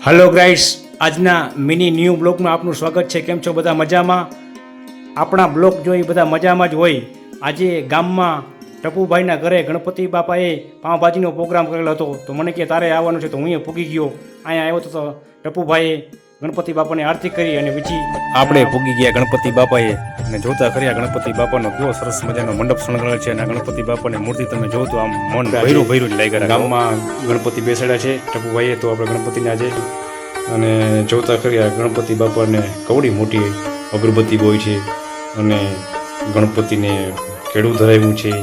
Hello guys, આજના mini new બ્લોગમાં આપનું સ્વાગત છે. કેમ છો બધા? મજામાં? આપણા બ્લોગ જોઈ બધા મજામાં જ હોય. આજે ગામમાં ટપુભાઈના ઘરે ગણપતિ બાપાએ પાઉંભાજીનો પ્રોગ્રામ કરેલો હતો. તો મને કે તારે આવવાનું છે, તો હું અહીંયા પૂગી ગયો. અહીંયા આવ્યો તો ટપુભાઈએ ગણપતિ બાપાની આરતી કરી અને બીજી આપણે પૂગી ગયા ગણપતિ બાપાએ. અને જોતા ખરી ગણપતિ બાપાનો કેવો સરસ મજાનો મંડપ શણગારેલ છે. અને ગણપતિ બાપાની મૂર્તિ તમે જો તો આમ મન ભૈરું ભૈરું જ લાગ્યા. ગામમાં ગણપતિ બેસાડ્યા છે ટપુભાઈએ, તો આપણે ગણપતિને આજે અને જોતા ખરી ગણપતિ બાપાને કવડી મોટી અગરબત્તી હોય છે અને ગણપતિને કેળું ધરાવ્યું છે.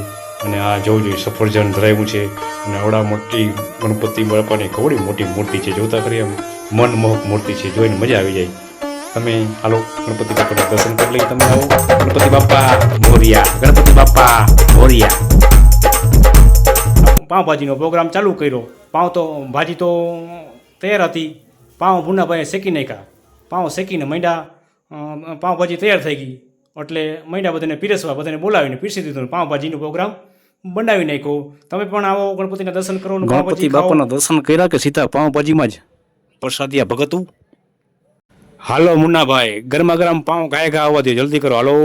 અને આ જોવું જોઈએ સફરજન ધરાવ્યું છે. અને આવડા મોટી ગણપતિ બાપાની કવડી મોટી મૂર્તિ છે. જોતા ખરી આમ મનમોહક મૂર્તિ છે, જોઈને મજા આવી જાય. તમે હાલો ગણપતિ બાપાના દર્શન કરી લઈ. તમે આવો. ગણપતિ બાપા મોરિયા, ગણપતિ બાપા મોરિયા. પાઉંભાજીનો પ્રોગ્રામ ચાલુ કર્યો. ભાજી તો તૈયાર હતી. પાઉં ભૂનાભાઈએ શેકી નાખ્યા. પાઉં શેકીને માંડ્યા. પાઉંભાજી તૈયાર થઈ ગઈ એટલે માંડ્યા બધાને પીરસવા. બધાને બોલાવીને પીરસી દીધું. પાઉંભાજીનો પ્રોગ્રામ બનાવી નાખ્યો. તમે પણ આવો, ગણપતિના દર્શન કરો. ગણપતિ બાપાના દર્શન કર્યા કે સીધા પાઉંભાજીમાં જ પ્રસાદિયા ભગતું? હાલો મુન્નાભાઈ, ગરમા ગરમ પાઉં ગાય ગા આવવા દો, જલ્દી કરો. હાલો.